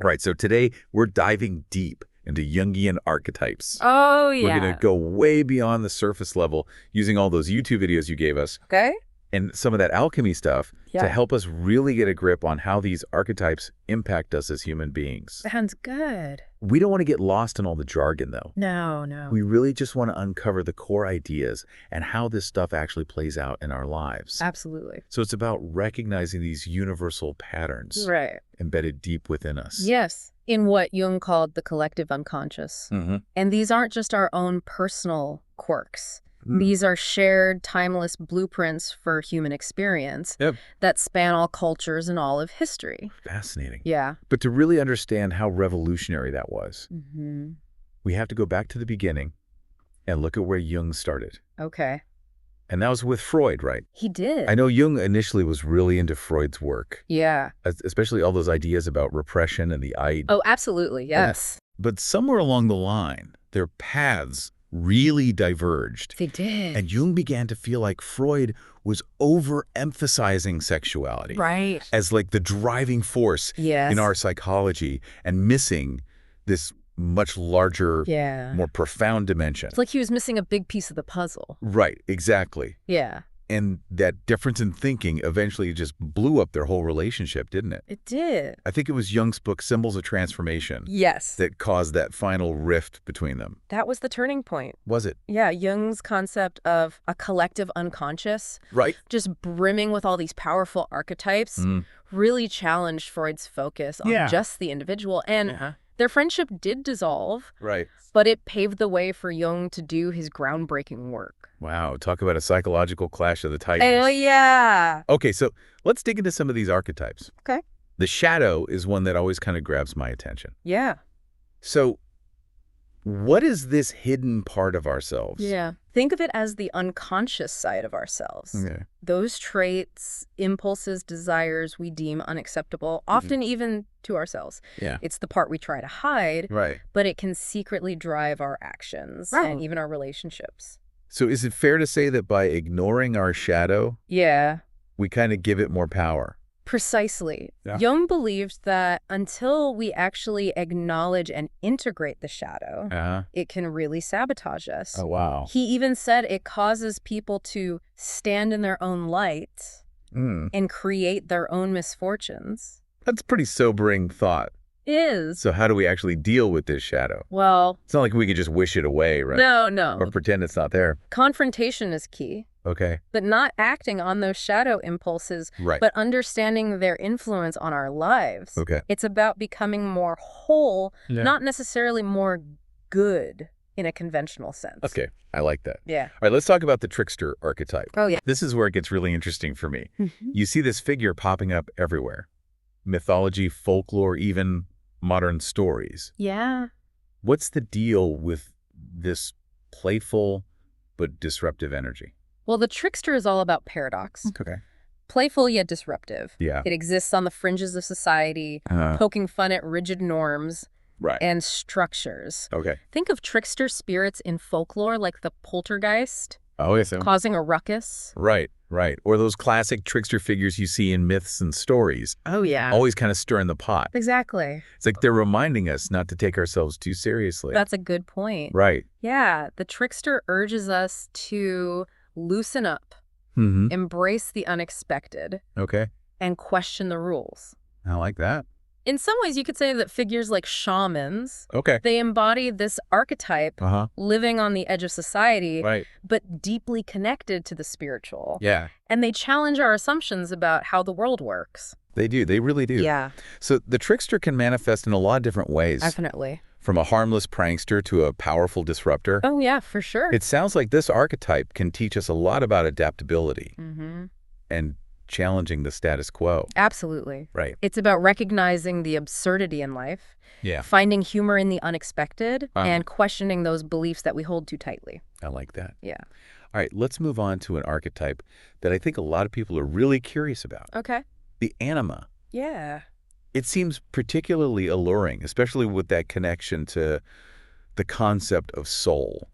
Right. So today we're diving deep into Jungian archetypes. Oh, yeah. We're going to go way beyond the surface level using all those YouTube videos you gave us Okay. and some of that alchemy stuff to Yeah. help us really get a grip on how these archetypes impact us as human beings. Sounds good. We don't want to get lost in all the jargon, though. No. We really just want to uncover the core ideas and how this stuff actually plays out in our lives. Absolutely. So it's about recognizing these universal patterns Right. embedded deep within us. Yes. In what Jung called the collective unconscious. Mm-hmm. And these aren't just our own personal quirks. These are shared, timeless blueprints for human experience that span all cultures and all of history. Fascinating. Yeah. But to really understand how revolutionary that was, Mm-hmm. we have to go back to the beginning and look at where Jung started. Okay. And that was with Freud, right? He did. I know Jung initially was really into Freud's work, Yeah. especially all those ideas about repression and the id. Oh, absolutely. Yes. But somewhere along the line, their paths really diverged. They did. And Jung began to feel like Freud was overemphasizing sexuality. Right. As like the driving force Yes. in our psychology and missing this much larger, Yeah. more profound dimension. It's like he was missing a big piece of the puzzle. Right, exactly. Yeah. And that difference in thinking eventually just blew up their whole relationship, didn't it? It did. I think it was Jung's book, Symbols of Transformation, Yes. that caused that final rift between them. That was the turning point. Was it? Yeah, Jung's concept of a collective unconscious, Right. just brimming with all these powerful archetypes, really challenged Freud's focus on just the individual. And their friendship did dissolve, Right. but it paved the way for Jung to do his groundbreaking work. Wow, talk about a psychological clash of the titans. Oh, yeah. Okay, so let's dig into some of these archetypes. Okay. The shadow is one that always kind of grabs my attention. Yeah. So what is this hidden part of ourselves? Yeah. Think of it as the unconscious side of ourselves. Okay. Those traits, impulses, desires we deem unacceptable, often even to ourselves. Yeah. It's the part we try to hide, Right. but it can secretly drive our actions and even our relationships. So is it fair to say that by ignoring our shadow, Yeah. we kind of give it more power? Precisely. Yeah. Jung believed that until we actually acknowledge and integrate the shadow, it can really sabotage us. Oh, wow. He even said it causes people to stand in their own light and create their own misfortunes. That's a pretty sobering thought. Is. So how do we actually deal with this shadow? Well, It's not like we could just wish it away, right? no. Or pretend it's not there. Confrontation is key, Okay. but not acting on those shadow impulses, Right. but understanding their influence on our lives. Okay. It's about becoming more whole, not necessarily more good in a conventional sense. Okay. I like that. Yeah. All right, let's talk about the trickster archetype. Oh, yeah. This is where it gets really interesting for me. You see this figure popping up everywhere. Mythology, folklore, even modern stories. Yeah. What's the deal with this playful but disruptive energy? Well, the trickster is all about paradox. Okay. Playful yet disruptive. Yeah. It exists on the fringes of society, poking fun at rigid norms Right. and structures. Okay. Think of trickster spirits in folklore like the poltergeist, Oh, yes. causing a ruckus. Right. Or those classic trickster figures you see in myths and stories. Oh, yeah. Always kind of stirring the pot. Exactly. It's like they're reminding us not to take ourselves too seriously. That's a good point. Right. Yeah, the trickster urges us to loosen up, embrace the unexpected, Okay. and question the rules. I like that. In some ways, you could say that figures like shamans, Okay. they embody this archetype living on the edge of society, Right. but deeply connected to the spiritual. Yeah. And they challenge our assumptions about how the world works. They do. They really do. Yeah, So the trickster can manifest in a lot of different ways. definitely. From a harmless prankster to a powerful disruptor. Oh, yeah, for sure. It sounds like this archetype can teach us a lot about adaptability and challenging the status quo. Absolutely. Right. It's about recognizing the absurdity in life, Yeah. finding humor in the unexpected, and questioning those beliefs that we hold too tightly. I like that. Yeah. All right, let's move on to an archetype that I think a lot of people are really curious about. Okay. The anima. Yeah. It seems particularly alluring, especially with that connection to the concept of soul.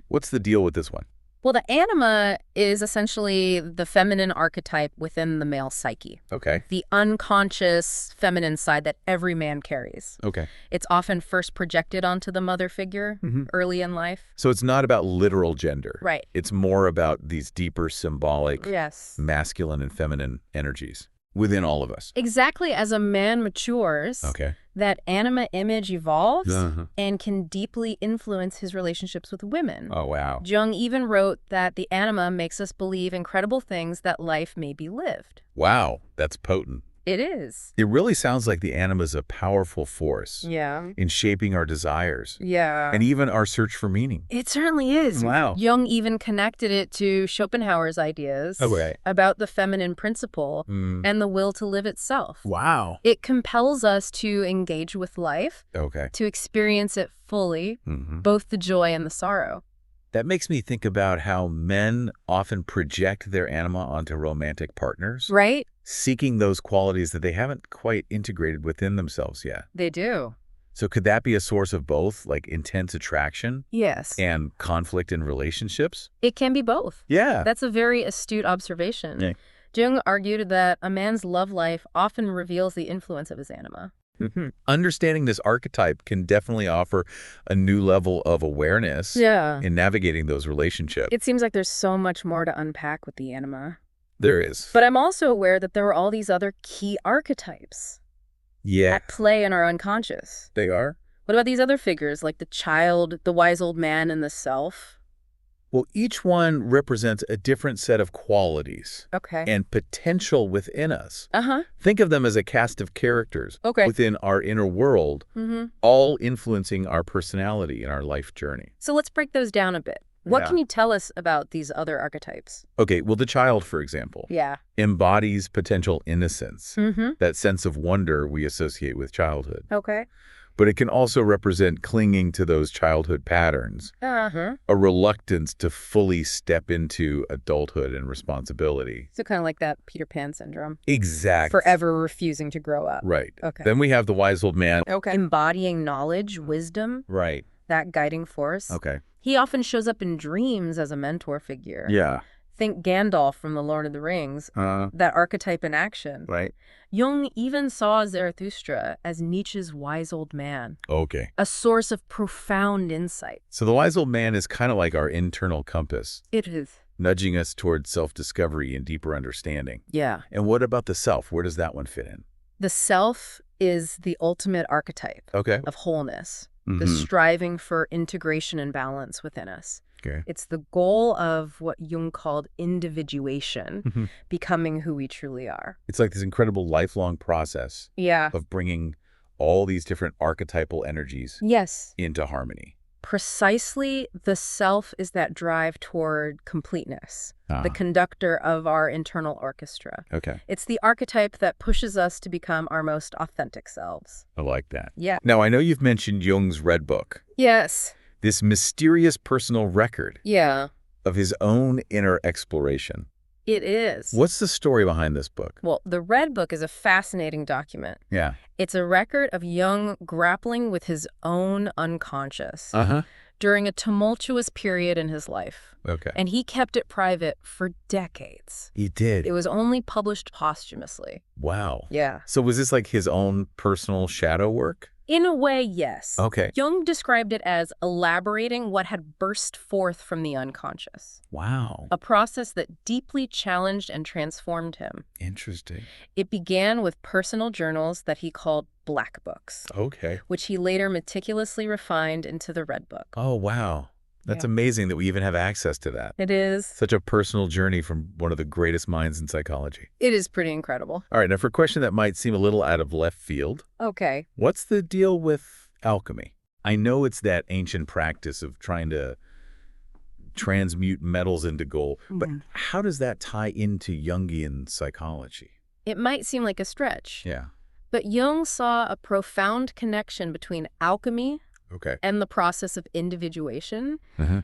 What's the deal with this one? Well, the anima is essentially the feminine archetype within the male psyche. Okay. The unconscious feminine side that every man carries. Okay. It's often first projected onto the mother figure early in life. So it's not about literal gender. Right. It's more about these deeper symbolic Yes. masculine and feminine energies within all of us. Exactly as a man matures, Okay. that anima image evolves Uh-huh. and can deeply influence his relationships with women. Oh, wow. Jung even wrote that the anima makes us believe incredible things that life may be lived. Wow. That's potent. It is. It really sounds like the anima is a powerful force Yeah. in shaping our desires Yeah. and even our search for meaning. It certainly is. Wow. Jung even connected it to Schopenhauer's ideas Okay. about the feminine principle Mm. and the will to live itself. Wow. It compels us to engage with life, Okay. to experience it fully, Mm-hmm. both the joy and the sorrow. That makes me think about how men often project their anima onto romantic partners, Right? seeking those qualities that they haven't quite integrated within themselves yet. They do. So could that be a source of both, like intense attraction Yes. and conflict in relationships? It can be both. Yeah. That's a very astute observation. Yeah. Jung argued that a man's love life often reveals the influence of his anima. Understanding this archetype can definitely offer a new level of awareness Yeah. in navigating those relationships. It seems like there's so much more to unpack with the anima. There is. But I'm also aware that there are all these other key archetypes Yeah, at play in our unconscious. they are. What about these other figures, like the child, the wise old man, and the self? Well, each one represents a different set of qualities Okay. and potential within us. Uh-huh. Think of them as a cast of characters Okay. within our inner world, all influencing our personality and our life journey. So let's break those down a bit. What Yeah. can you tell us about these other archetypes? Okay, well, the child, for example, Yeah. embodies potential innocence, Mm-hmm. that sense of wonder we associate with childhood. Okay. But it can also represent clinging to those childhood patterns, Uh-huh. a reluctance to fully step into adulthood and responsibility. So kind of like that Peter Pan syndrome. Exactly. Forever refusing to grow up. Right. Okay. Then we have the wise old man. Okay. Embodying knowledge, wisdom, Right. that guiding force. Okay. He often shows up in dreams as a mentor figure. Yeah. Think Gandalf from The Lord of the Rings, Uh, that archetype in action. right. Jung even saw Zarathustra as Nietzsche's wise old man, Okay. a source of profound insight. So the wise old man is kind of like our internal compass, It is. nudging us towards self-discovery and deeper understanding. Yeah. And what about the self? Where does that one fit in? The self is the ultimate archetype Okay. of wholeness, the Mhm. striving for integration and balance within us. Okay. It's the goal of what Jung called individuation, Mhm. becoming who we truly are. It's like this incredible lifelong process Yeah. of bringing all these different archetypal energies Yes. into harmony. Precisely, the self is that drive toward completeness, Ah. the conductor of our internal orchestra. Okay. It's the archetype that pushes us to become our most authentic selves. I like that. Yeah. Now, I know you've mentioned Jung's Red Book, Yes. this mysterious personal record Yeah, of his own inner exploration. it is. What's the story behind this book? Well, the Red Book is a fascinating document. Yeah. It's a record of Jung grappling with his own unconscious Uh-huh. during a tumultuous period in his life. Okay. And he kept it private for decades. He did. It was only published posthumously. Wow. Yeah. So was this like his own personal shadow work? In a way, yes. Okay. Jung described it as elaborating what had burst forth from the unconscious, Wow. a process that deeply challenged and transformed him. Interesting. It began with personal journals that he called black books, Okay. which he later meticulously refined into the Red Book. Oh, wow. That's Yeah. amazing that we even have access to that. It is. Such a personal journey from one of the greatest minds in psychology. It is pretty incredible. All right, now for a question that might seem a little out of left field, Okay. what's the deal with alchemy? I know it's that ancient practice of trying to transmute metals into gold, but how does that tie into Jungian psychology? It might seem like a stretch, Yeah. but Jung saw a profound connection between alchemy, Okay. and the process of individuation,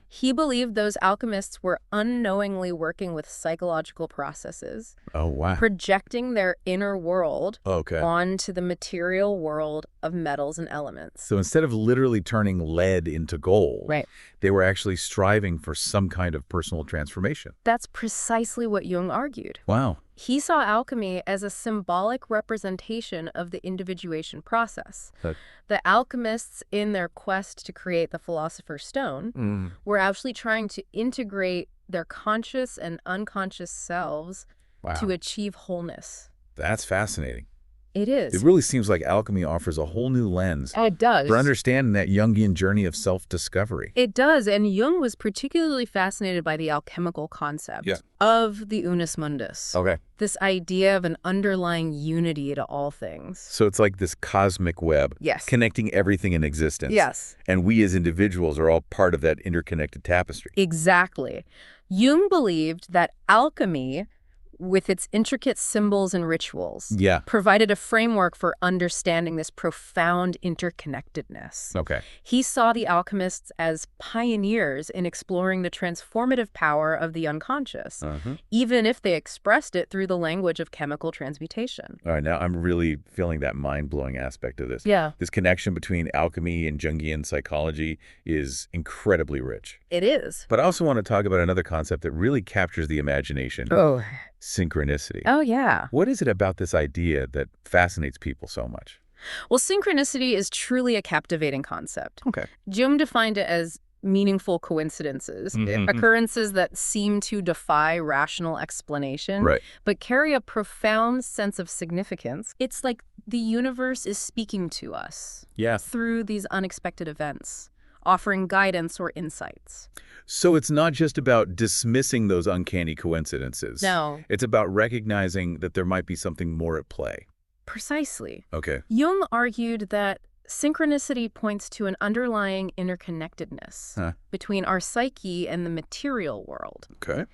he believed those alchemists were unknowingly working with psychological processes, Oh, wow. projecting their inner world Okay. onto the material world of metals and elements. So instead of literally turning lead into gold, Right. they were actually striving for some kind of personal transformation. That's precisely what Jung argued. Wow. He saw alchemy as a symbolic representation of the individuation process. The alchemists, in their quest to create the Philosopher's Stone, were actually trying to integrate their conscious and unconscious selves to achieve wholeness. That's fascinating. It is. It really seems like alchemy offers a whole new lens It does. for understanding that Jungian journey of self-discovery. It does, and Jung was particularly fascinated by the alchemical concept of the unus mundus. Okay. This idea of an underlying unity to all things. So it's like this cosmic web connecting everything in existence. Yes. And we as individuals are all part of that interconnected tapestry. Exactly. Jung believed that alchemy, with its intricate symbols and rituals, provided a framework for understanding this profound interconnectedness. Okay. He saw the alchemists as pioneers in exploring the transformative power of the unconscious, even if they expressed it through the language of chemical transmutation. All right, now I'm really feeling that mind-blowing aspect of this. Yeah. This connection between alchemy and Jungian psychology is incredibly rich. It is. But I also want to talk about another concept that really captures the imagination. Oh. Synchronicity. Oh, yeah. What is it about this idea that fascinates people so much? Well, synchronicity is truly a captivating concept. Okay. Jung defined it as meaningful coincidences, occurrences that seem to defy rational explanation, but carry a profound sense of significance. It's like the universe is speaking to us through these unexpected events, offering guidance or insights. So it's not just about dismissing those uncanny coincidences. No. It's about recognizing that there might be something more at play. Precisely. Okay. Jung argued that synchronicity points to an underlying interconnectedness between our psyche and the material world. Okay.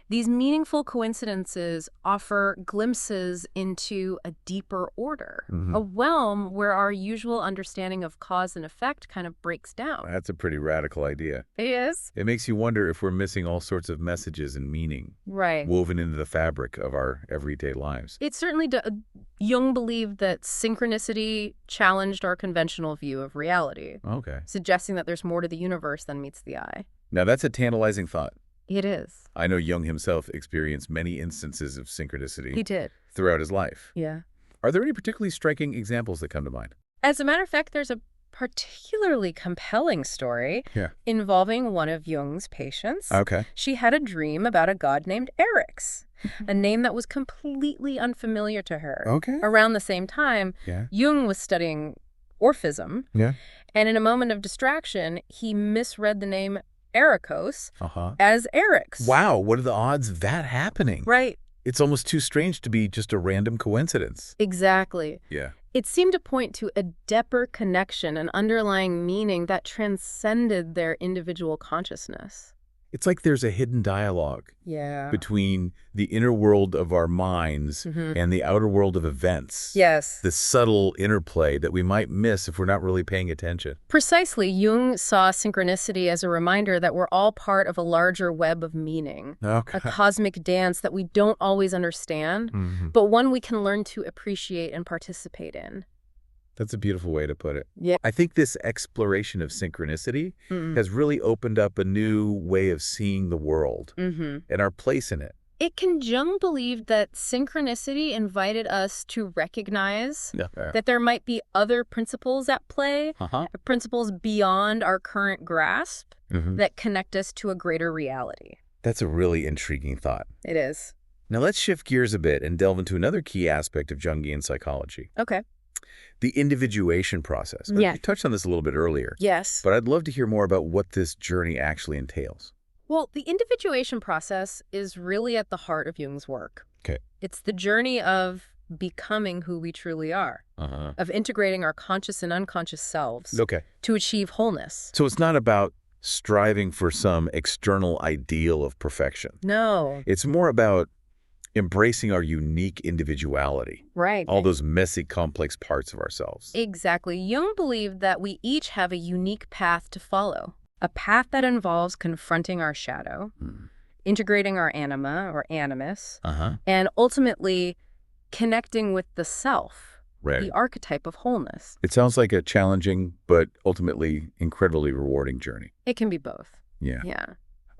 These meaningful coincidences offer glimpses into a deeper order, a realm where our usual understanding of cause and effect kind of breaks down. That's a pretty radical idea. It is. It makes you wonder if we're missing all sorts of messages and meaning woven into the fabric of our everyday lives. It certainly does. Jung believed that synchronicity challenged our conventional view of reality, suggesting that there's more to the universe than meets the eye. Now, that's a tantalizing thought. It is. I know Jung himself experienced many instances of synchronicity. He did. Throughout his life. Yeah. Are there any particularly striking examples that come to mind? As a matter of fact, there's a particularly compelling story involving one of Jung's patients. Okay. She had a dream about a god named Eryx, a name that was completely unfamiliar to her. Okay. Around the same time, Jung was studying Orphism, and in a moment of distraction, he misread the name Erykos as Eryx. Wow, what are the odds of that happening? Right. It's almost too strange to be just a random coincidence. Exactly. Yeah. It seemed to point to a deeper connection, an underlying meaning that transcended their individual consciousness. It's like there's a hidden dialogue between the inner world of our minds and the outer world of events. Yes. The subtle interplay that we might miss if we're not really paying attention. Precisely. Jung saw synchronicity as a reminder that we're all part of a larger web of meaning, a cosmic dance that we don't always understand, but one we can learn to appreciate and participate in. That's a beautiful way to put it. Yeah. I think this exploration of synchronicity has really opened up a new way of seeing the world and our place in it. Jung believed that synchronicity invited us to recognize that there might be other principles at play, principles beyond our current grasp that connect us to a greater reality. That's a really intriguing thought. It is. Now let's shift gears a bit and delve into another key aspect of Jungian psychology. Okay. The individuation process. Yeah. You touched on this a little bit earlier. Yes. But I'd love to hear more about what this journey actually entails. Well, the individuation process is really at the heart of Jung's work. Okay. It's the journey of becoming who we truly are, of integrating our conscious and unconscious selves to achieve wholeness. So it's not about striving for some external ideal of perfection. No. It's more about Embracing our unique individuality. Right. All those messy, complex parts of ourselves. Exactly. Jung believed that we each have a unique path to follow, a path that involves confronting our shadow, integrating our anima or animus, and ultimately connecting with the self, the archetype of wholeness. It sounds like a challenging, but ultimately incredibly rewarding journey. It can be both. Yeah. Yeah.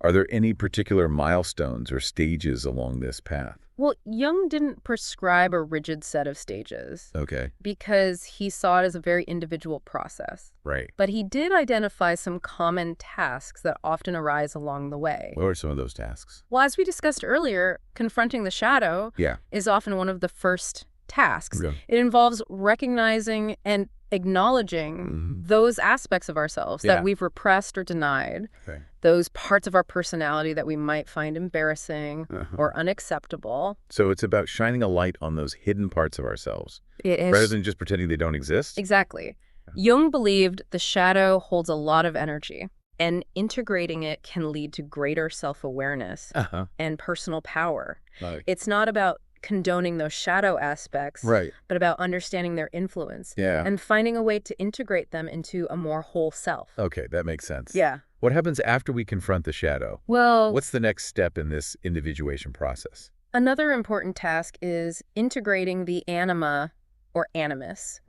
Are there any particular milestones or stages along this path? Well, Jung didn't prescribe a rigid set of stages. Okay. Because he saw it as a very individual process. Right. But he did identify some common tasks that often arise along the way. What are some of those tasks? Well, as we discussed earlier, confronting the shadow is often one of the first tasks. Yeah. It involves recognizing and acknowledging those aspects of ourselves that we've repressed or denied, those parts of our personality that we might find embarrassing or unacceptable. So it's about shining a light on those hidden parts of ourselves, rather than just pretending they don't exist? Exactly. Jung believed the shadow holds a lot of energy, and integrating it can lead to greater self-awareness and personal power. It's not about condoning those shadow aspects, but about understanding their influence and finding a way to integrate them into a more whole self. Okay, that makes sense. Yeah. What happens after we confront the shadow? Well, what's the next step in this individuation process? Another important task is integrating the anima or animus,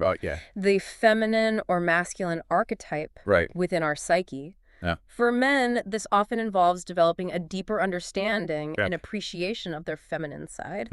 the feminine or masculine archetype within our psyche. For men, this often involves developing a deeper understanding and appreciation of their feminine side,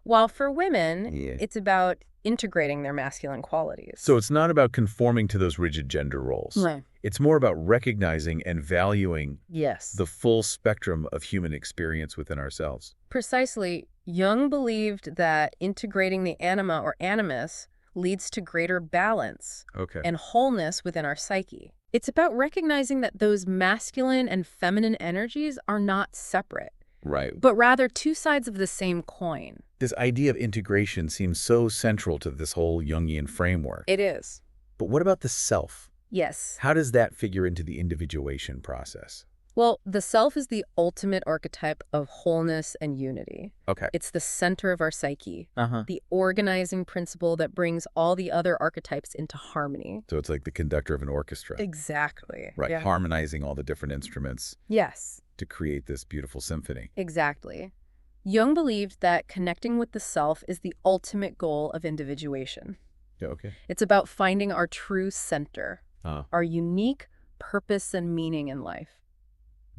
while for women, it's about integrating their masculine qualities. So it's not about conforming to those rigid gender roles. It's more about recognizing and valuing the full spectrum of human experience within ourselves. Precisely. Jung believed that integrating the anima or animus leads to greater balance and wholeness within our psyche. It's about recognizing that those masculine and feminine energies are not separate, but rather two sides of the same coin. This idea of integration seems so central to this whole Jungian framework. It is. But what about the self? Yes. How does that figure into the individuation process? Well, the self is the ultimate archetype of wholeness and unity. It's the center of our psyche, the organizing principle that brings all the other archetypes into harmony. So it's like the conductor of an orchestra. Exactly. Harmonizing all the different instruments. To create this beautiful symphony. Exactly. Jung believed that connecting with the self is the ultimate goal of individuation. It's about finding our true center, our unique purpose and meaning in life.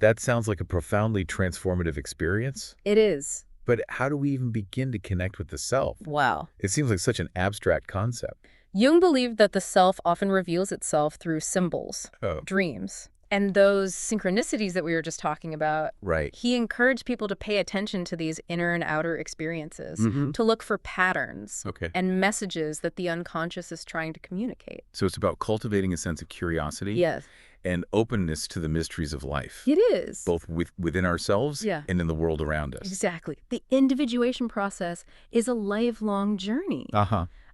That sounds like a profoundly transformative experience. It is. But how do we even begin to connect with the self? Wow. It seems like such an abstract concept. Jung believed that the self often reveals itself through symbols, dreams, and those synchronicities that we were just talking about. He encouraged people to pay attention to these inner and outer experiences, to look for patterns and messages that the unconscious is trying to communicate. So it's about cultivating a sense of curiosity and openness to the mysteries of life. It is. Both within ourselves and in the world around us. Exactly. The individuation process is a lifelong journey.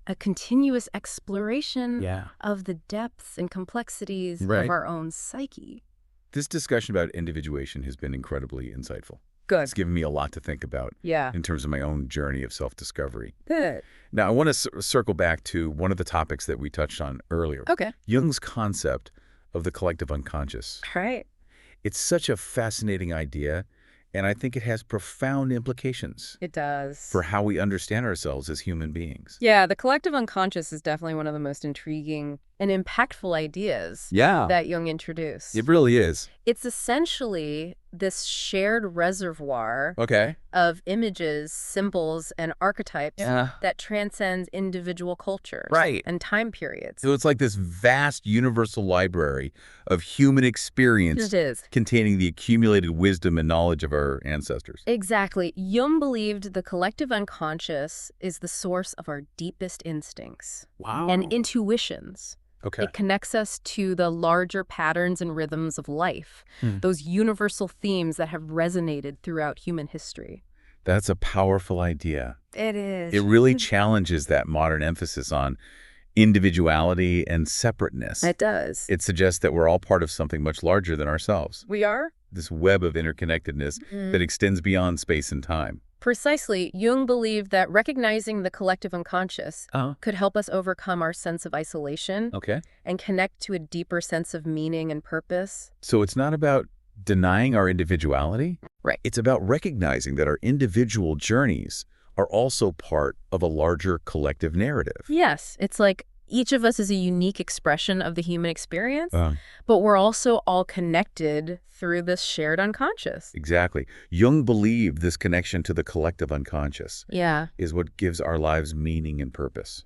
A continuous exploration of the depths and complexities of our own psyche. This discussion about individuation has been incredibly insightful. Good. It's given me a lot to think about in terms of my own journey of self-discovery. Good. Now, I want to circle back to one of the topics that we touched on earlier. Jung's concept of the collective unconscious. It's such a fascinating idea, and I think it has profound implications. It does. For how we understand ourselves as human beings. Yeah, the collective unconscious is definitely one of the most intriguing and impactful ideas that Jung introduced. It really is. It's essentially this shared reservoir of images, symbols, and archetypes that transcends individual cultures and time periods. So it's like this vast universal library of human experience containing the accumulated wisdom and knowledge of our ancestors. Exactly. Jung believed the collective unconscious is the source of our deepest instincts and intuitions. It connects us to the larger patterns and rhythms of life, those universal themes that have resonated throughout human history. That's a powerful idea. It is. It really challenges that modern emphasis on individuality and separateness. It does. It suggests that we're all part of something much larger than ourselves. We are? This web of interconnectedness that extends beyond space and time. Precisely. Jung believed that recognizing the collective unconscious could help us overcome our sense of isolation and connect to a deeper sense of meaning and purpose. So it's not about denying our individuality? Right. It's about recognizing that our individual journeys are also part of a larger collective narrative. Yes. It's like each of us is a unique expression of the human experience, but we're also all connected through this shared unconscious. Exactly. Jung believed this connection to the collective unconscious Yeah. is what gives our lives meaning and purpose.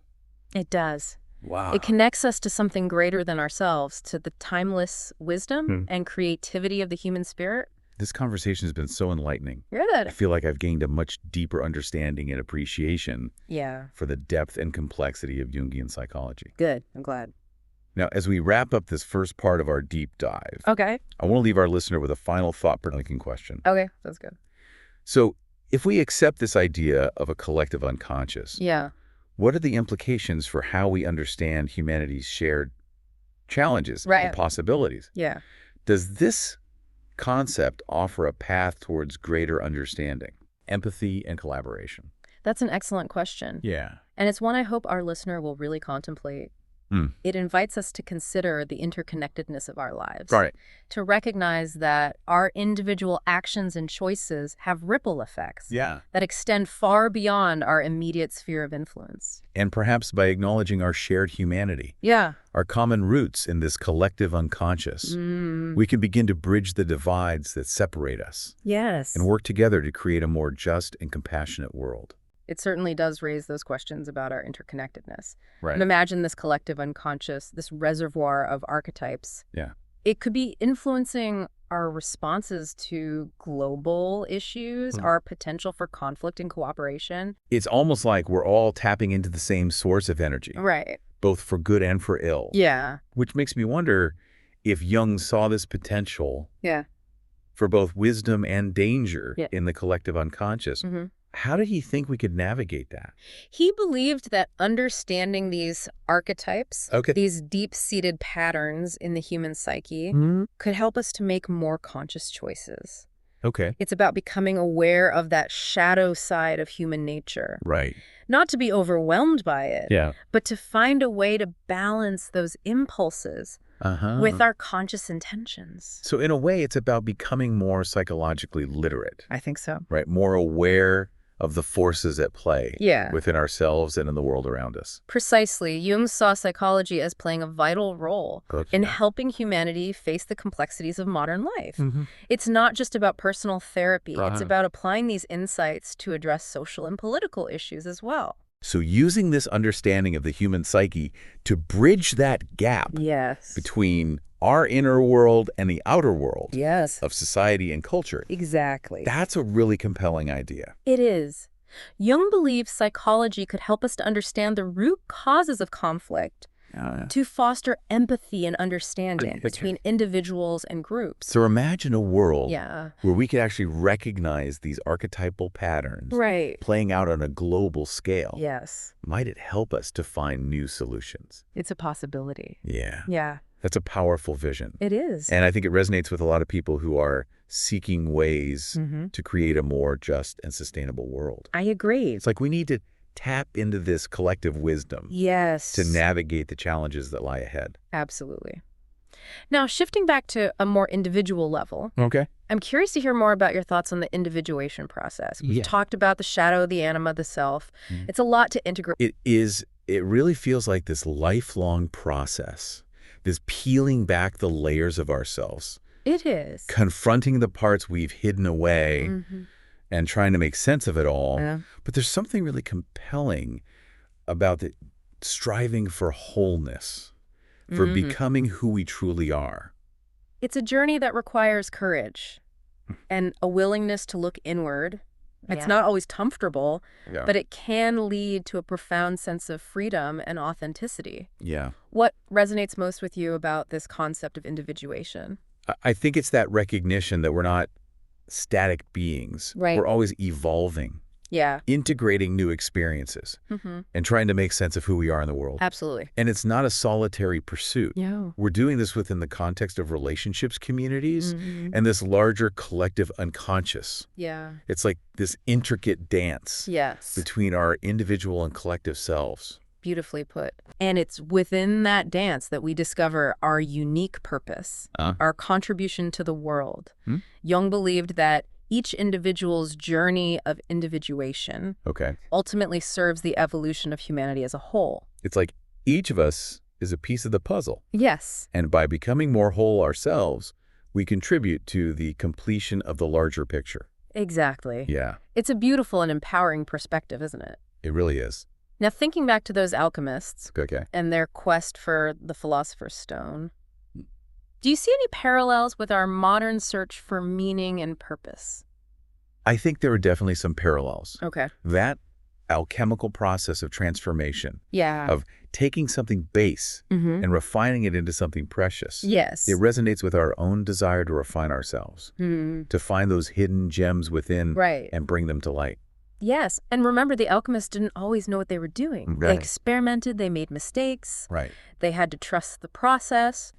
It does. Wow. It connects us to something greater than ourselves, to the timeless wisdom and creativity of the human spirit. This conversation has been so enlightening. Good. I feel like I've gained a much deeper understanding and appreciation for the depth and complexity of Jungian psychology. Good. I'm glad. Now, as we wrap up this first part of our deep dive, I want to leave our listener with a final thought-provoking question. Okay, that's good. So, if we accept this idea of a collective unconscious, what are the implications for how we understand humanity's shared challenges and possibilities? Does this concept offer a path towards greater understanding, empathy, and collaboration? That's an excellent question. And it's one I hope our listener will really contemplate. It invites us to consider the interconnectedness of our lives, to recognize that our individual actions and choices have ripple effects that extend far beyond our immediate sphere of influence. And perhaps by acknowledging our shared humanity, our common roots in this collective unconscious, we can begin to bridge the divides that separate us and work together to create a more just and compassionate world. It certainly does raise those questions about our interconnectedness. And imagine this collective unconscious, this reservoir of archetypes. It could be influencing our responses to global issues, our potential for conflict and cooperation. It's almost like we're all tapping into the same source of energy. Both for good and for ill. Which makes me wonder if Jung saw this potential for both wisdom and danger in the collective unconscious. How did he think we could navigate that? He believed that understanding these archetypes, these deep-seated patterns in the human psyche, could help us to make more conscious choices. It's about becoming aware of that shadow side of human nature. Not to be overwhelmed by it, but to find a way to balance those impulses with our conscious intentions. So in a way, it's about becoming more psychologically literate. I think so. More aware of the forces at play within ourselves and in the world around us. Precisely. Jung saw psychology as playing a vital role in helping humanity face the complexities of modern life. It's not just about personal therapy. It's about applying these insights to address social and political issues as well. So using this understanding of the human psyche to bridge that gap between our inner world and the outer world of society and culture. That's a really compelling idea. It is. Jung believed psychology could help us to understand the root causes of conflict, to foster empathy and understanding between individuals and groups. So imagine a world where we could actually recognize these archetypal patterns playing out on a global scale. Might it help us to find new solutions? It's a possibility. That's a powerful vision. It is. And I think it resonates with a lot of people who are seeking ways to create a more just and sustainable world. I agree. It's like we need to tap into this collective wisdom to navigate the challenges that lie ahead. Absolutely. Now, shifting back to a more individual level, I'm curious to hear more about your thoughts on the individuation process. We've talked about the shadow, the anima, the self. It's a lot to integrate. It is. It really feels like this lifelong process, this peeling back the layers of ourselves. It is. Confronting the parts we've hidden away and trying to make sense of it all. But there's something really compelling about the striving for wholeness, for becoming who we truly are. It's a journey that requires courage and a willingness to look inward. It's not always comfortable, but it can lead to a profound sense of freedom and authenticity. What resonates most with you about this concept of individuation? I think it's that recognition that we're not static beings. We're always evolving Yeah. integrating new experiences, and trying to make sense of who we are in the world. Absolutely. And it's not a solitary pursuit. Yeah. We're doing this within the context of relationships, communities, and this larger collective unconscious. Yeah. It's like this intricate dance between our individual and collective selves. Beautifully put. And it's within that dance that we discover our unique purpose, our contribution to the world. Jung believed that each individual's journey of individuation ultimately serves the evolution of humanity as a whole. It's like each of us is a piece of the puzzle. Yes. And by becoming more whole ourselves, we contribute to the completion of the larger picture. Exactly. Yeah. It's a beautiful and empowering perspective, isn't it? It really is. Now, thinking back to those alchemists and their quest for the Philosopher's Stone, do you see any parallels with our modern search for meaning and purpose? I think there are definitely some parallels. Okay. That alchemical process of transformation, Yeah. of taking something base and refining it into something precious. Yes. It resonates with our own desire to refine ourselves, to find those hidden gems within and bring them to light. Yes. And remember, the alchemists didn't always know what they were doing. They experimented, they made mistakes. They had to trust the process.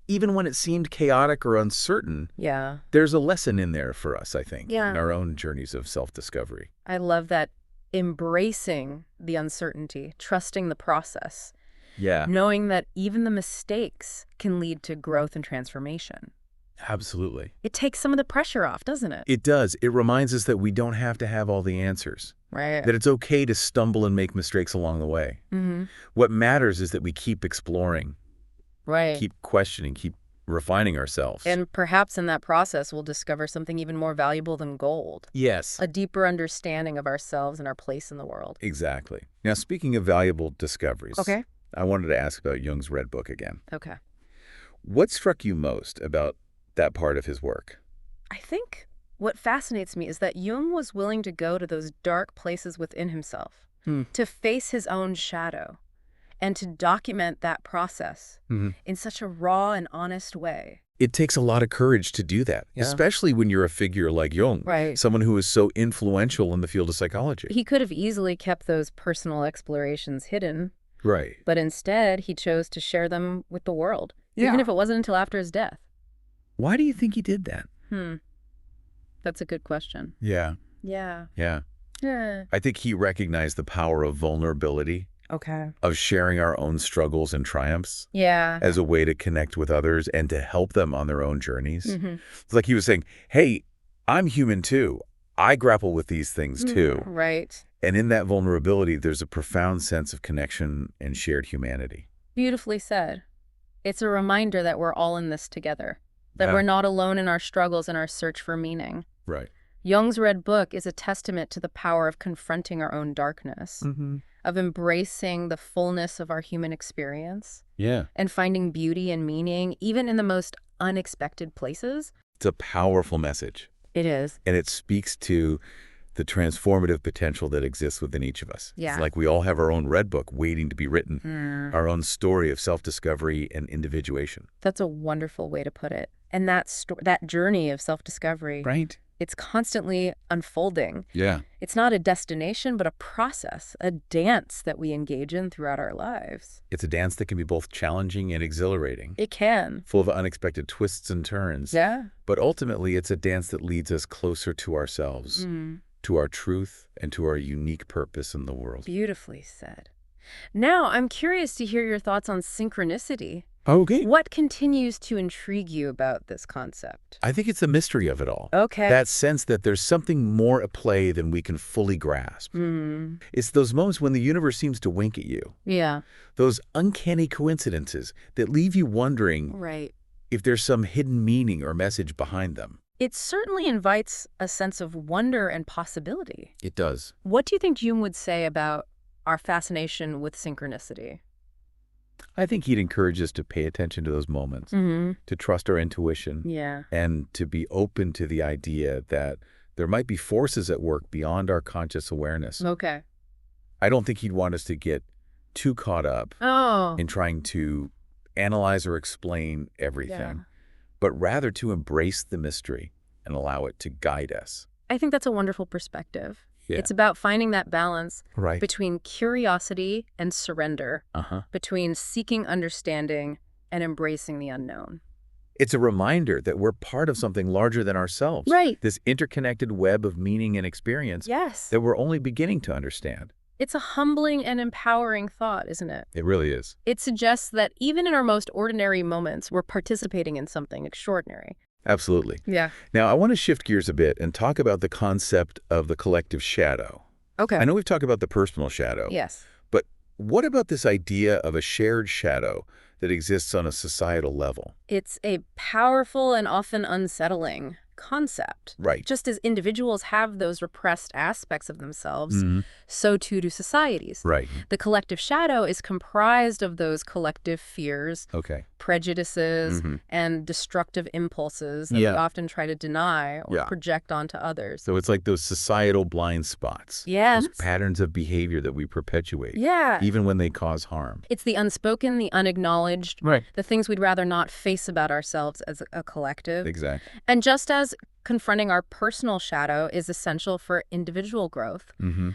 Even when it seemed chaotic or uncertain, there's a lesson in there for us, I think, in our own journeys of self-discovery. I love that. Embracing the uncertainty, trusting the process. Knowing that even the mistakes can lead to growth and transformation. Absolutely. It takes some of the pressure off, doesn't it? It does. It reminds us that we don't have to have all the answers. Right. That it's okay to stumble and make mistakes along the way. What matters is that we keep exploring, keep questioning, keep refining ourselves. And perhaps in that process, we'll discover something even more valuable than gold. Yes. A deeper understanding of ourselves and our place in the world. Exactly. Now, speaking of valuable discoveries, I wanted to ask about Jung's Red Book again. Okay. What struck you most about that part of his work? I think what fascinates me is that Jung was willing to go to those dark places within himself, to face his own shadow, and to document that process in such a raw and honest way. It takes a lot of courage to do that, especially when you're a figure like Jung, someone who is so influential in the field of psychology. He could have easily kept those personal explorations hidden, but instead he chose to share them with the world, even if it wasn't until after his death. Why do you think he did that? That's a good question. Yeah. I think he recognized the power of vulnerability, of sharing our own struggles and triumphs as a way to connect with others and to help them on their own journeys. It's like he was saying, hey, I'm human too. I grapple with these things too. And in that vulnerability, there's a profound sense of connection and shared humanity. Beautifully said. It's a reminder that we're all in this together, that we're not alone in our struggles and our search for meaning. Jung's Red Book is a testament to the power of confronting our own darkness, of embracing the fullness of our human experience, and finding beauty and meaning even in the most unexpected places. It's a powerful message. It is. And it speaks to the transformative potential that exists within each of us. It's like we all have our own Red Book waiting to be written, our own story of self-discovery and individuation. That's a wonderful way to put it. And that journey of self-discovery, it's constantly unfolding. It's not a destination, but a process, a dance that we engage in throughout our lives. It's a dance that can be both challenging and exhilarating. It can. Full of unexpected twists and turns. But ultimately, it's a dance that leads us closer to ourselves, to our truth, and to our unique purpose in the world. Beautifully said. Now, I'm curious to hear your thoughts on synchronicity. Okay. What continues to intrigue you about this concept? I think it's the mystery of it all. That sense that there's something more at play than we can fully grasp. It's those moments when the universe seems to wink at you. Those uncanny coincidences that leave you wondering if there's some hidden meaning or message behind them. It certainly invites a sense of wonder and possibility. It does. What do you think Jung would say about our fascination with synchronicity? I think he'd encourage us to pay attention to those moments, to trust our intuition, and to be open to the idea that there might be forces at work beyond our conscious awareness. I don't think he'd want us to get too caught up in trying to analyze or explain everything, but rather to embrace the mystery and allow it to guide us. I think that's a wonderful perspective. Yeah. It's about finding that balance Right. between curiosity and surrender, between seeking understanding and embracing the unknown. It's a reminder that we're part of something larger than ourselves. Right. This interconnected web of meaning and experience Yes. that we're only beginning to understand. It's a humbling and empowering thought, isn't it? It really is. It suggests that even in our most ordinary moments, we're participating in something extraordinary. Absolutely. Yeah. Now, I want to shift gears a bit and talk about the concept of the collective shadow. Okay. I know we've talked about the personal shadow. Yes. But what about this idea of a shared shadow that exists on a societal level? It's a powerful and often unsettling concept. Right. Just as individuals have those repressed aspects of themselves, so too do societies. Right. The collective shadow is comprised of those collective fears, prejudices, and destructive impulses that we often try to deny or project onto others. So it's like those societal blind spots. Yes. Those patterns of behavior that we perpetuate. Yeah. Even when they cause harm. It's the unspoken, the unacknowledged, the things we'd rather not face about ourselves as a collective. Exactly. And just as confronting our personal shadow is essential for individual growth,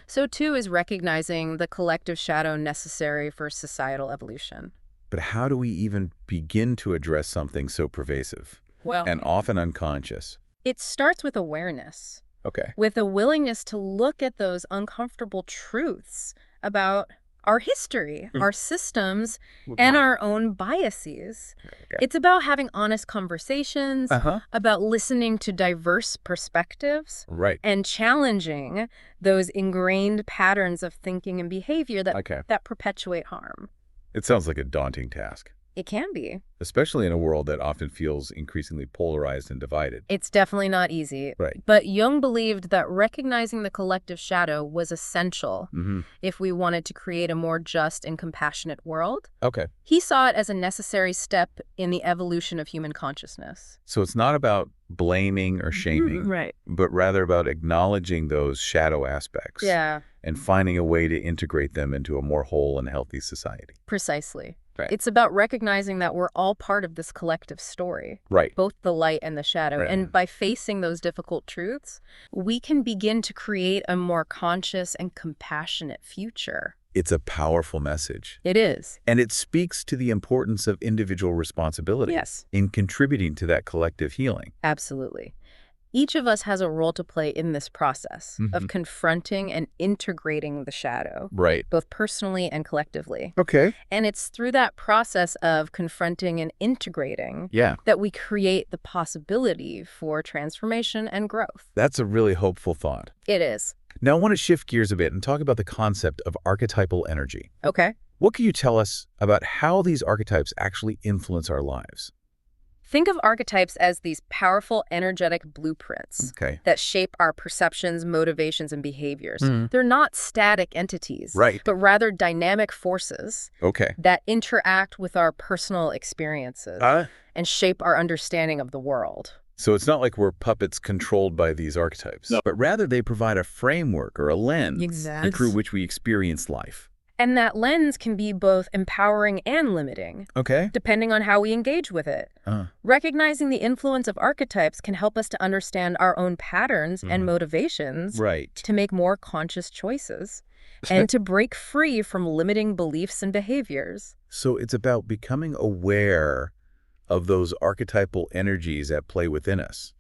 so too is recognizing the collective shadow necessary for societal evolution. But how do we even begin to address something so pervasive and often unconscious? It starts with awareness. Okay. With a willingness to look at those uncomfortable truths about our history, our systems, and our own biases. Okay. It's about having honest conversations, about listening to diverse perspectives, and challenging those ingrained patterns of thinking and behavior that perpetuate harm. It sounds like a daunting task. It can be. Especially in a world that often feels increasingly polarized and divided. It's definitely not easy. Right. But Jung believed that recognizing the collective shadow was essential if we wanted to create a more just and compassionate world. Okay. He saw it as a necessary step in the evolution of human consciousness. So it's not about blaming or shaming, but rather about acknowledging those shadow aspects and finding a way to integrate them into a more whole and healthy society. Precisely. Right. It's about recognizing that we're all part of this collective story, both the light and the shadow. And by facing those difficult truths, we can begin to create a more conscious and compassionate future. It's a powerful message. It is. And it speaks to the importance of individual responsibility in contributing to that collective healing. Absolutely. Each of us has a role to play in this process of confronting and integrating the shadow, both personally and collectively. Okay. And it's through that process of confronting and integrating that we create the possibility for transformation and growth. That's a really hopeful thought. It is. Now I want to shift gears a bit and talk about the concept of archetypal energy. Okay. What can you tell us about how these archetypes actually influence our lives? Think of archetypes as these powerful, energetic blueprints that shape our perceptions, motivations, and behaviors. They're not static entities, but rather dynamic forces that interact with our personal experiences and shape our understanding of the world. So it's not like we're puppets controlled by these archetypes, but rather they provide a framework or a lens through which we experience life. And that lens can be both empowering and limiting, depending on how we engage with it. Recognizing the influence of archetypes can help us to understand our own patterns and motivations to make more conscious choices and to break free from limiting beliefs and behaviors. So it's about becoming aware of those archetypal energies at play within us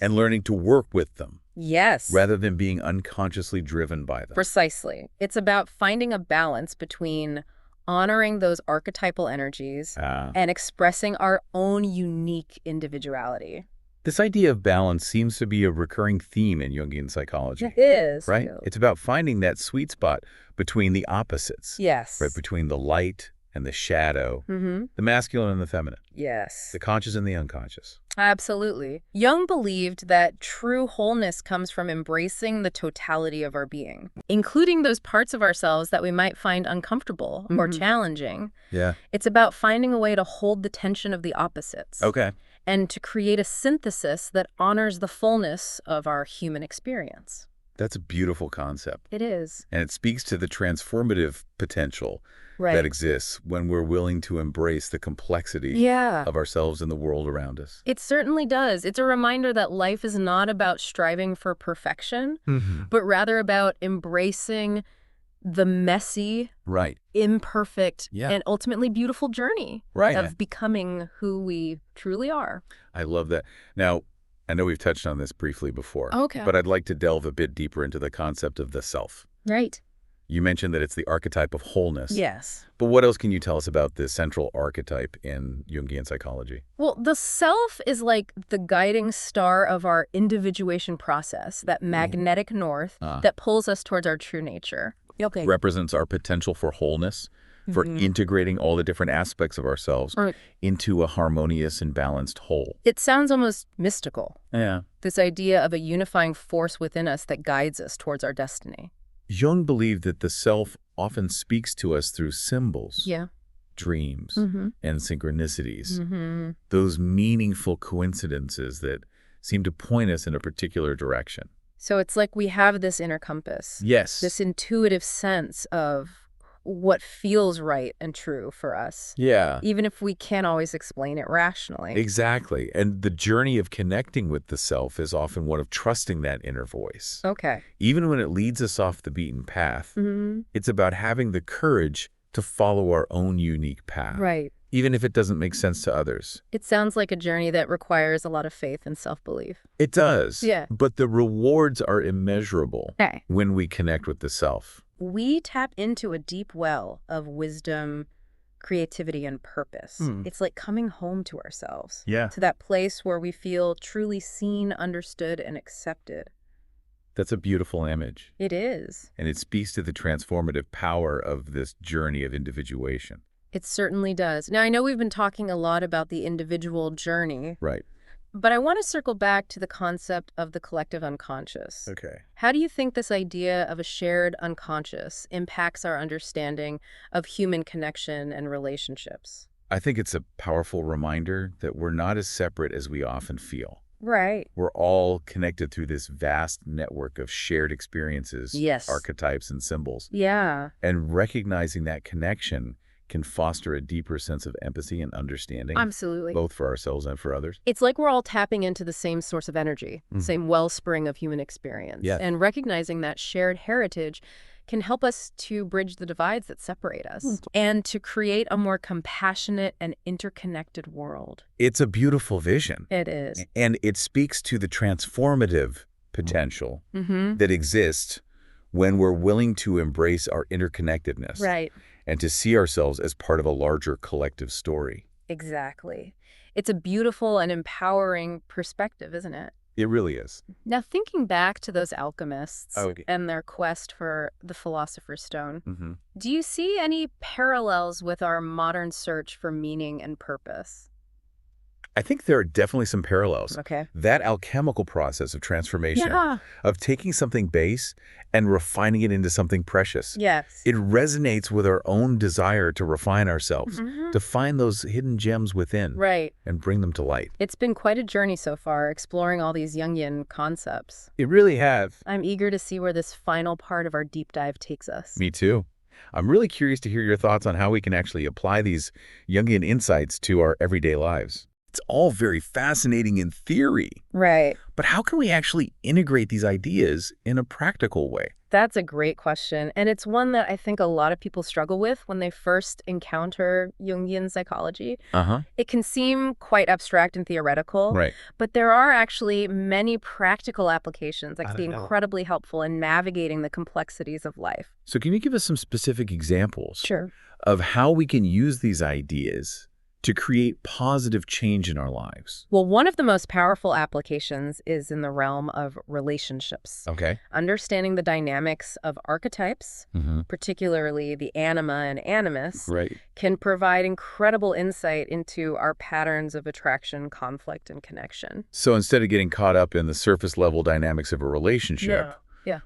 and learning to work with them. Yes. Rather than being unconsciously driven by them. Precisely. It's about finding a balance between honoring those archetypal energies and expressing our own unique individuality. This idea of balance seems to be a recurring theme in Jungian psychology. It is. Right? It's about finding that sweet spot between the opposites. Yes. Right? Between the light and the shadow, the masculine and the feminine. Yes. The conscious and the unconscious. Absolutely. Jung believed that true wholeness comes from embracing the totality of our being, including those parts of ourselves that we might find uncomfortable or challenging. Yeah. It's about finding a way to hold the tension of the opposites. And to create a synthesis that honors the fullness of our human experience. That's a beautiful concept. It is. And it speaks to the transformative potential Right. that exists when we're willing to embrace the complexity of ourselves and the world around us. It certainly does. It's a reminder that life is not about striving for perfection, but rather about embracing the messy, imperfect, and ultimately beautiful journey of becoming who we truly are. I love that. Now, I know we've touched on this briefly before, Okay. but I'd like to delve a bit deeper into the concept of the self. Right. You mentioned that it's the archetype of wholeness. Yes. But what else can you tell us about this central archetype in Jungian psychology? Well, the self is like the guiding star of our individuation process, that magnetic north that pulls us towards our true nature. Okay. Represents our potential for wholeness, for integrating all the different aspects of ourselves into a harmonious and balanced whole. It sounds almost mystical. Yeah. This idea of a unifying force within us that guides us towards our destiny. Jung believed that the self often speaks to us through symbols, dreams, and synchronicities, those meaningful coincidences that seem to point us in a particular direction. So it's like we have this inner compass. Yes. This intuitive sense of what feels right and true for us. Yeah. Even if we can't always explain it rationally. Exactly. And the journey of connecting with the self is often one of trusting that inner voice. Okay. Even when it leads us off the beaten path, it's about having the courage to follow our own unique path. Right. Even if it doesn't make sense to others. It sounds like a journey that requires a lot of faith and self-belief. It does. Yeah. But the rewards are immeasurable when we connect with the self. We tap into a deep well of wisdom, creativity, and purpose. It's like coming home to ourselves. Yeah. To that place where we feel truly seen, understood, and accepted. That's a beautiful image. It is. And it speaks to the transformative power of this journey of individuation. It certainly does. Now, I know we've been talking a lot about the individual journey. Right. But I want to circle back to the concept of the collective unconscious. Okay. How do you think this idea of a shared unconscious impacts our understanding of human connection and relationships? I think it's a powerful reminder that we're not as separate as we often feel. Right. We're all connected through this vast network of shared experiences, archetypes, and symbols. Yeah. And recognizing that connection can foster a deeper sense of empathy and understanding. Absolutely. Both for ourselves and for others. It's like we're all tapping into the same source of energy, same wellspring of human experience. Yeah. And recognizing that shared heritage can help us to bridge the divides that separate us and to create a more compassionate and interconnected world. It's a beautiful vision. It is. And it speaks to the transformative potential that exists when we're willing to embrace our interconnectedness. Right. And to see ourselves as part of a larger collective story. Exactly. It's a beautiful and empowering perspective, isn't it? It really is. Now, thinking back to those alchemists and their quest for the Philosopher's Stone, do you see any parallels with our modern search for meaning and purpose? I think there are definitely some parallels. Okay. That alchemical process of transformation, of taking something base and refining it into something precious. Yes. It resonates with our own desire to refine ourselves, to find those hidden gems within, and bring them to light. It's been quite a journey so far, exploring all these Jungian concepts. It really has. I'm eager to see where this final part of our deep dive takes us. Me too. I'm really curious to hear your thoughts on how we can actually apply these Jungian insights to our everyday lives. It's all very fascinating in theory. Right. But how can we actually integrate these ideas in a practical way? That's a great question. And it's one that I think a lot of people struggle with when they first encounter Jungian psychology. It can seem quite abstract and theoretical. Right. But there are actually many practical applications that can be incredibly helpful in navigating the complexities of life. So can you give us some specific examples of how we can use these ideas to create positive change in our lives? Well, one of the most powerful applications is in the realm of relationships. Okay. Understanding the dynamics of archetypes, particularly the anima and animus, can provide incredible insight into our patterns of attraction, conflict, and connection. So instead of getting caught up in the surface level dynamics of a relationship,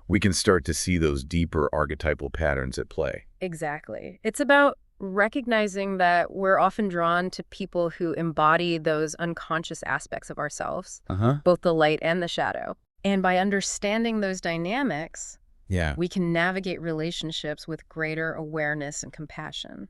we can start to see those deeper archetypal patterns at play. Exactly. It's about recognizing that we're often drawn to people who embody those unconscious aspects of ourselves, both the light and the shadow. And by understanding those dynamics, Yeah. we can navigate relationships with greater awareness and compassion.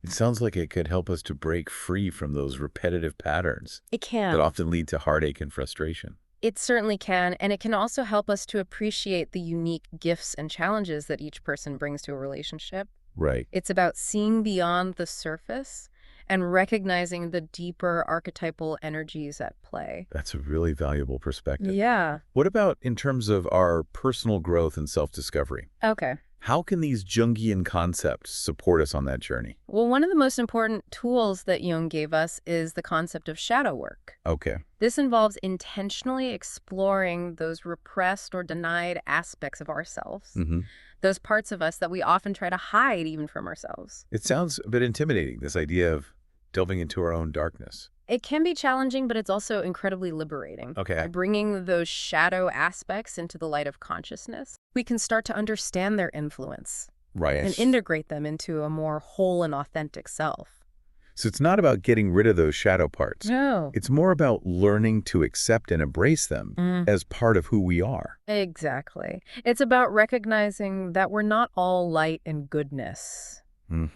It sounds like it could help us to break free from those repetitive patterns It can. that often lead to heartache and frustration. It certainly can, and it can also help us to appreciate the unique gifts and challenges that each person brings to a relationship. Right. It's about seeing beyond the surface and recognizing the deeper archetypal energies at play. That's a really valuable perspective. Yeah. What about in terms of our personal growth and self-discovery? Okay. How can these Jungian concepts support us on that journey? Well, one of the most important tools that Jung gave us is the concept of shadow work. Okay. This involves intentionally exploring those repressed or denied aspects of ourselves, those parts of us that we often try to hide even from ourselves. It sounds a bit intimidating, this idea of delving into our own darkness. It can be challenging, but it's also incredibly liberating. Okay. By bringing those shadow aspects into the light of consciousness, we can start to understand their influence Right. and integrate them into a more whole and authentic self. So it's not about getting rid of those shadow parts. No. It's more about learning to accept and embrace them as part of who we are. Exactly. It's about recognizing that we're not all light and goodness.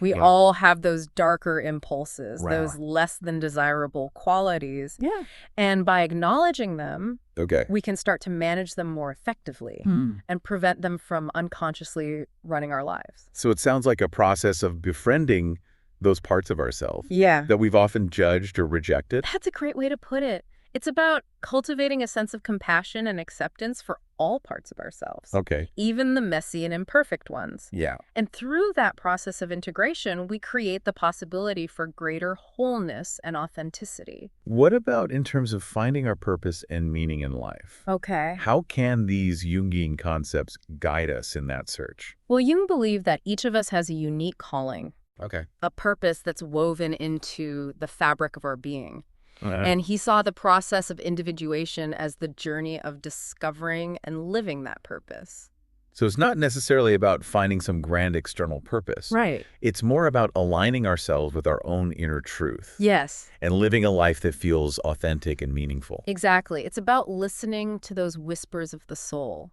We Yeah. all have those darker impulses, Right. those less than desirable qualities. Yeah. And by acknowledging them, Okay. we can start to manage them more effectively and prevent them from unconsciously running our lives. So it sounds like a process of befriending those parts of ourselves Yeah. that we've often judged or rejected. That's a great way to put it. It's about cultivating a sense of compassion and acceptance for all parts of ourselves, Okay. even the messy and imperfect ones. Yeah. And through that process of integration, we create the possibility for greater wholeness and authenticity. What about in terms of finding our purpose and meaning in life? Okay. How can these Jungian concepts guide us in that search? Well, Jung believed that each of us has a unique calling, Okay. a purpose that's woven into the fabric of our being. And he saw the process of individuation as the journey of discovering and living that purpose. So it's not necessarily about finding some grand external purpose. Right. It's more about aligning ourselves with our own inner truth. Yes. And living a life that feels authentic and meaningful. Exactly. It's about listening to those whispers of the soul,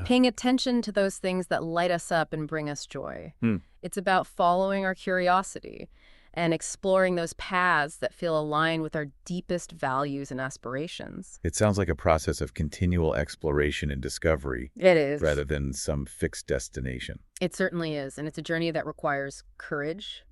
paying attention to those things that light us up and bring us joy. It's about following our curiosity and exploring those paths that feel aligned with our deepest values and aspirations. It sounds like a process of continual exploration and discovery. It is. Rather than some fixed destination. It certainly is. And it's a journey that requires courage,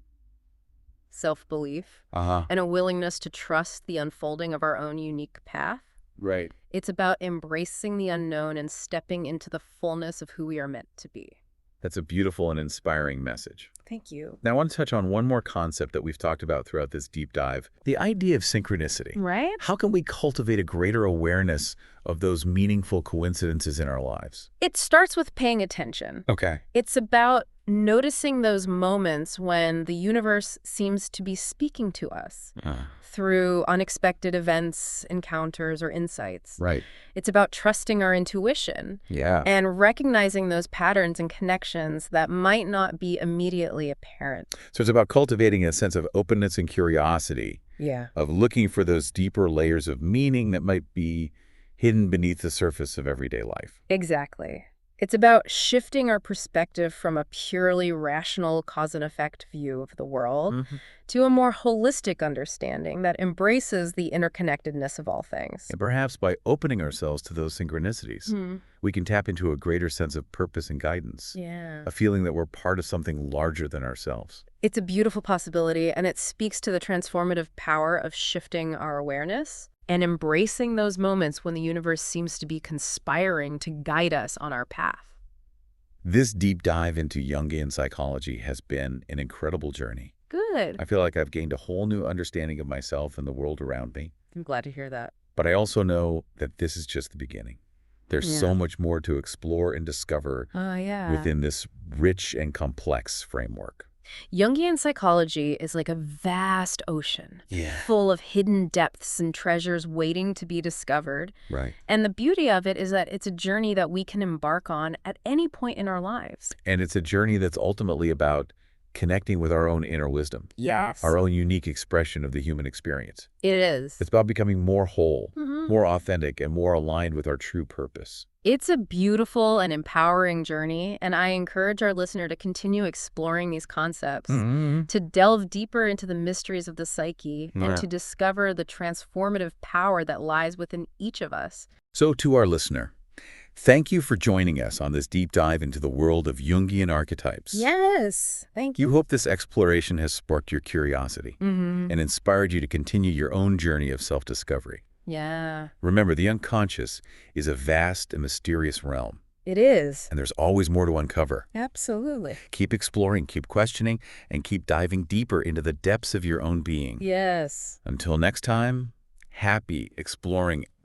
self-belief, and a willingness to trust the unfolding of our own unique path. Right. It's about embracing the unknown and stepping into the fullness of who we are meant to be. That's a beautiful and inspiring message. Thank you. Now, I want to touch on one more concept that we've talked about throughout this deep dive, the idea of synchronicity. Right? How can we cultivate a greater awareness of those meaningful coincidences in our lives? It starts with paying attention. Okay. It's about noticing those moments when the universe seems to be speaking to us through unexpected events, encounters, or insights. Right. It's about trusting our intuition and recognizing those patterns and connections that might not be immediately apparent. So it's about cultivating a sense of openness and curiosity, Yeah. of looking for those deeper layers of meaning that might be hidden beneath the surface of everyday life. Exactly. It's about shifting our perspective from a purely rational cause and effect view of the world to a more holistic understanding that embraces the interconnectedness of all things. And perhaps by opening ourselves to those synchronicities, we can tap into a greater sense of purpose and guidance, Yeah. a feeling that we're part of something larger than ourselves. It's a beautiful possibility, and it speaks to the transformative power of shifting our awareness and embracing those moments when the universe seems to be conspiring to guide us on our path. This deep dive into Jungian psychology has been an incredible journey. Good. I feel like I've gained a whole new understanding of myself and the world around me. I'm glad to hear that. But I also know that this is just the beginning. There's so much more to explore and discover within this rich and complex framework. Jungian psychology is like a vast ocean, full of hidden depths and treasures waiting to be discovered. Right. And the beauty of it is that it's a journey that we can embark on at any point in our lives. And it's a journey that's ultimately about connecting with our own inner wisdom. Yes. Our own unique expression of the human experience. It is. It's about becoming more whole, more authentic, and more aligned with our true purpose. It's a beautiful and empowering journey, and I encourage our listener to continue exploring these concepts, to delve deeper into the mysteries of the psyche, and to discover the transformative power that lies within each of us. So to our listener, thank you for joining us on this deep dive into the world of Jungian archetypes. Yes, thank you. You hope this exploration has sparked your curiosity and inspired you to continue your own journey of self-discovery. Yeah. Remember, the unconscious is a vast and mysterious realm. It is. And there's always more to uncover. Absolutely. Keep exploring, keep questioning, and keep diving deeper into the depths of your own being. Yes. Until next time, happy exploring